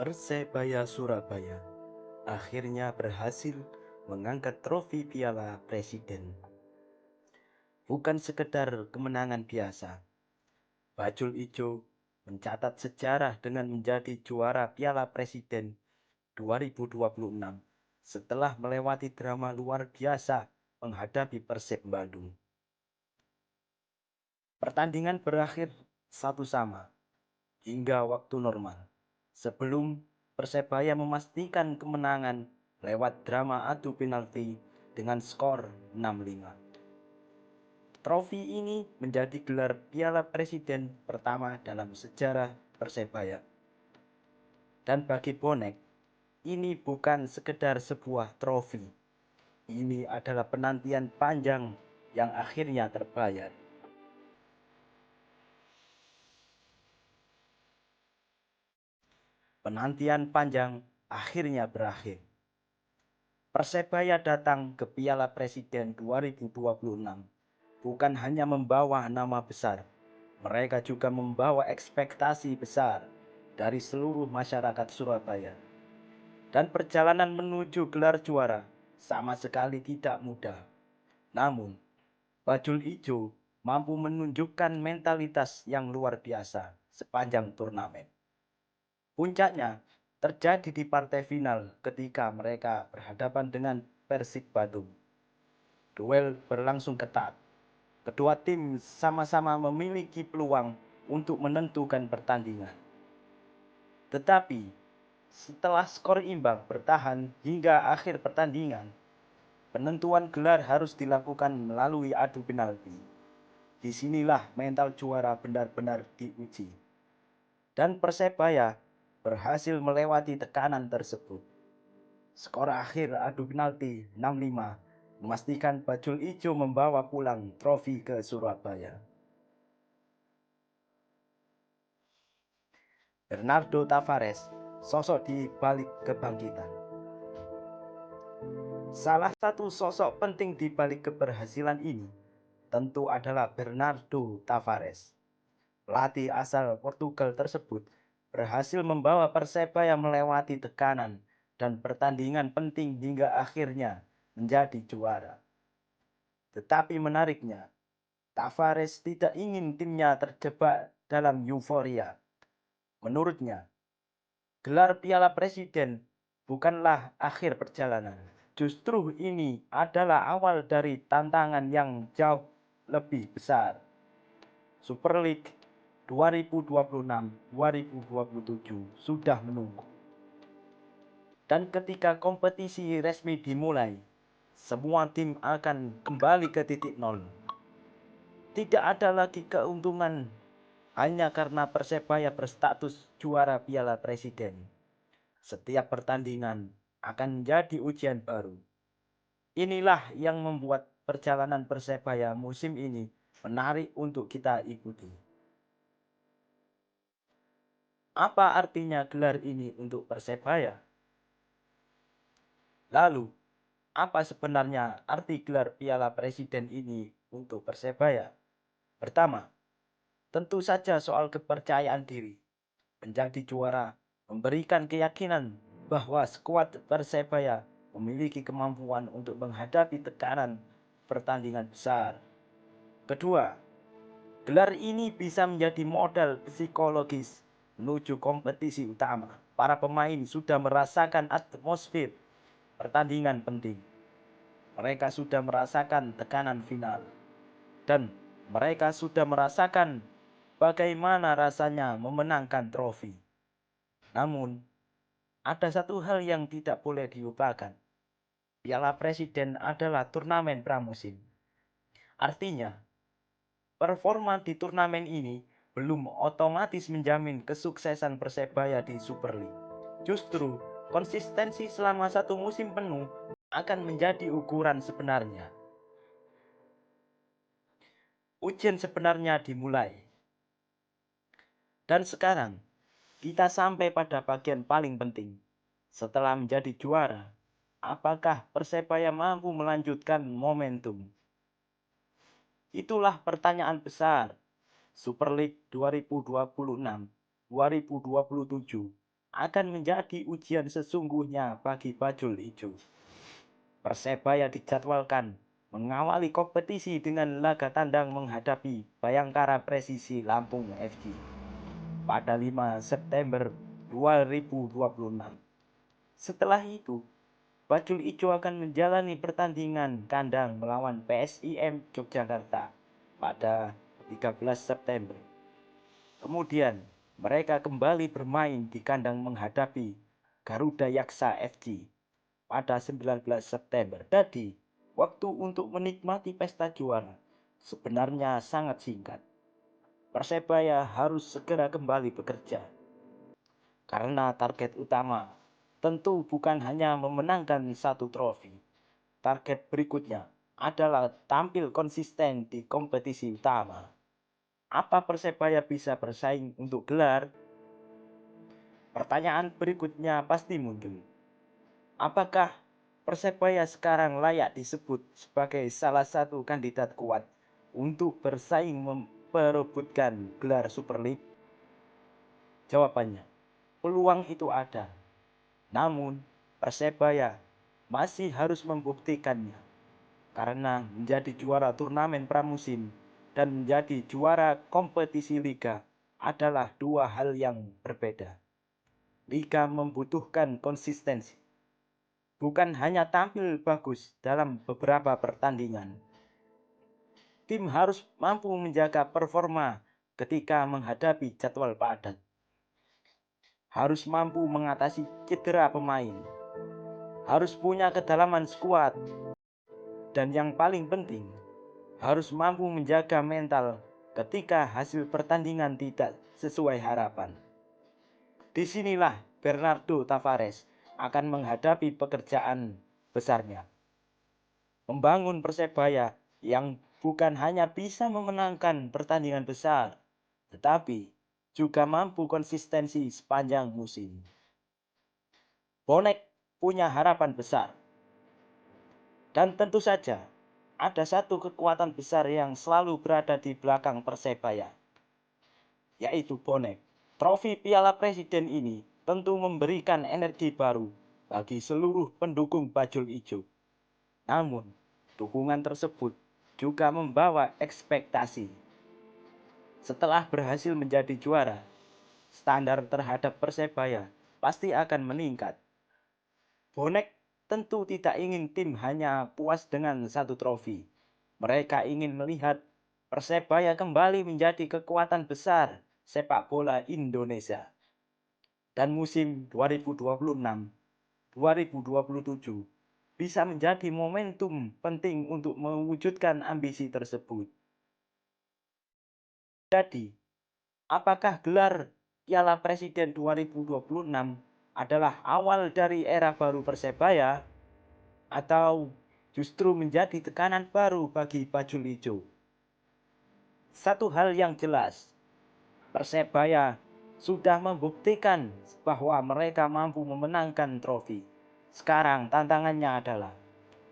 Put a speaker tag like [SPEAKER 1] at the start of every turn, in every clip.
[SPEAKER 1] Persebaya Surabaya akhirnya berhasil mengangkat trofi Piala Presiden. Bukan sekedar kemenangan biasa, Bajul Ijo mencatat sejarah dengan menjadi juara Piala Presiden 2026 setelah melewati drama luar biasa menghadapi Persib Bandung. Pertandingan berakhir 1-1 hingga waktu normal. Sebelum Persebaya memastikan kemenangan lewat drama adu penalti dengan skor 6-5. Trofi ini menjadi gelar Piala Presiden pertama dalam sejarah Persebaya. Dan bagi bonek, ini bukan sekedar sebuah trofi. Ini adalah penantian panjang yang akhirnya terbayar. Penantian panjang akhirnya berakhir. Persebaya datang ke Piala Presiden 2026 bukan hanya membawa nama besar, mereka juga membawa ekspektasi besar dari seluruh masyarakat Surabaya. Dan perjalanan menuju gelar juara sama sekali tidak mudah. Namun, Bajul Ijo mampu menunjukkan mentalitas yang luar biasa sepanjang turnamen. Puncaknya terjadi di partai final ketika mereka berhadapan dengan Persib Bandung. Duel berlangsung ketat. Kedua tim sama-sama memiliki peluang untuk menentukan pertandingan. Tetapi setelah skor imbang bertahan hingga akhir pertandingan, penentuan gelar harus dilakukan melalui adu penalti. Disinilah mental juara benar-benar diuji. Dan Persebaya berhasil melewati tekanan tersebut. Skor akhir adu penalti 6-5 memastikan Bajul Ijo membawa pulang trofi ke Surabaya. Bernardo Tavares, sosok di balik kebangkitan. Salah satu sosok penting di balik keberhasilan ini tentu adalah Bernardo Tavares. Pelatih asal Portugal tersebut berhasil membawa Persebaya melewati tekanan dan pertandingan penting hingga akhirnya menjadi juara. Tetapi menariknya, Tavares tidak ingin timnya terjebak dalam euforia. Menurutnya, gelar Piala Presiden bukanlah akhir perjalanan. Justru ini adalah awal dari tantangan yang jauh lebih besar. Super League 2026-2027 sudah menunggu. Dan ketika kompetisi resmi dimulai, semua tim akan kembali ke titik nol. Tidak ada lagi keuntungan hanya karena Persebaya berstatus juara Piala Presiden. Setiap pertandingan akan menjadi ujian baru. Inilah yang membuat perjalanan Persebaya musim ini menarik untuk kita ikuti. Apa artinya gelar ini untuk Persebaya? Lalu, apa sebenarnya arti gelar Piala Presiden ini untuk Persebaya? Pertama, tentu saja soal kepercayaan diri. Menjadi juara memberikan keyakinan bahwa skuad Persebaya memiliki kemampuan untuk menghadapi tekanan pertandingan besar. Kedua, gelar ini bisa menjadi modal psikologis menuju kompetisi utama. Para pemain sudah merasakan atmosfer pertandingan penting. Mereka sudah merasakan tekanan final. Dan mereka sudah merasakan bagaimana rasanya memenangkan trofi. Namun, ada satu hal yang tidak boleh dilupakan. Piala Presiden adalah turnamen pramusim. Artinya, performa di turnamen ini belum otomatis menjamin kesuksesan Persebaya di Super League. Justru, konsistensi selama satu musim penuh akan menjadi ukuran sebenarnya. Ujian sebenarnya dimulai. Dan sekarang, kita sampai pada bagian paling penting. Setelah menjadi juara, apakah Persebaya mampu melanjutkan momentum? Itulah pertanyaan besar. Super League 2026-2027 akan menjadi ujian sesungguhnya bagi Bajul Ijo. Persebaya dijadwalkan mengawali kompetisi dengan laga tandang menghadapi Bayangkara Presisi Lampung FC pada 5 September 2026. Setelah itu, Bajul Ijo akan menjalani pertandingan kandang melawan PSIM Yogyakarta pada 13 September. Kemudian, mereka kembali bermain di kandang menghadapi Garuda Yaksa FC pada 19 September. Jadi, waktu untuk menikmati pesta juara sebenarnya sangat singkat. Persebaya harus segera kembali bekerja. Karena target utama tentu bukan hanya memenangkan satu trofi. Target berikutnya adalah tampil konsisten di kompetisi utama. Apa Persebaya bisa bersaing untuk gelar? Pertanyaan berikutnya pasti muncul. Apakah Persebaya sekarang layak disebut sebagai salah satu kandidat kuat untuk bersaing memperebutkan gelar Super League? Jawabannya, peluang itu ada. Namun, Persebaya masih harus membuktikannya. Karena menjadi juara turnamen pramusim dan menjadi juara kompetisi liga adalah dua hal yang berbeda. Liga membutuhkan konsistensi, bukan hanya tampil bagus dalam beberapa pertandingan. Tim harus mampu menjaga performa ketika menghadapi jadwal padat. Harus mampu mengatasi cedera pemain. Harus punya kedalaman skuad. Dan yang paling penting, harus mampu menjaga mental ketika hasil pertandingan tidak sesuai harapan. Disinilah Bernardo Tavares akan menghadapi pekerjaan besarnya. Membangun Persebaya yang bukan hanya bisa memenangkan pertandingan besar, tetapi juga mampu konsistensi sepanjang musim. Bonek punya harapan besar. Dan tentu saja, ada satu kekuatan besar yang selalu berada di belakang Persebaya, yaitu bonek. Trofi Piala Presiden ini tentu memberikan energi baru bagi seluruh pendukung Bajul Ijo. Namun, dukungan tersebut juga membawa ekspektasi. Setelah berhasil menjadi juara, standar terhadap Persebaya pasti akan meningkat. Bonek tentu tidak ingin tim hanya puas dengan satu trofi. Mereka ingin melihat Persebaya kembali menjadi kekuatan besar sepak bola Indonesia. Dan musim 2026-2027 bisa menjadi momentum penting untuk mewujudkan ambisi tersebut. Jadi, apakah gelar Piala Presiden 2026 adalah awal dari era baru Persebaya atau justru menjadi tekanan baru bagi Bajul Ijo? Satu hal yang jelas, Persebaya sudah membuktikan bahwa mereka mampu memenangkan trofi. Sekarang tantangannya adalah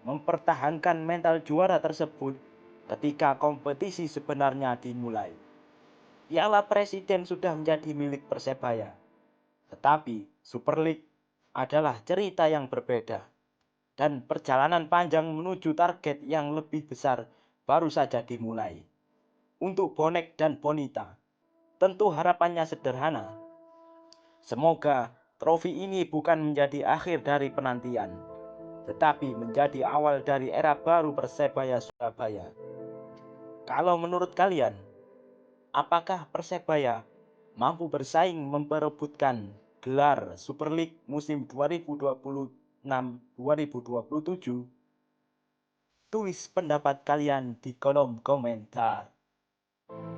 [SPEAKER 1] mempertahankan mental juara tersebut ketika kompetisi sebenarnya dimulai. Piala Presiden sudah menjadi milik Persebaya, tetapi Super League adalah cerita yang berbeda. Dan perjalanan panjang menuju target yang lebih besar baru saja dimulai. Untuk Bonek dan Bonita, tentu harapannya sederhana. Semoga trofi ini bukan menjadi akhir dari penantian, tetapi menjadi awal dari era baru Persebaya Surabaya. Kalau menurut kalian, apakah Persebaya mampu bersaing memperebutkan gelar Super League musim 2026-2027? Tulis pendapat kalian di kolom komentar.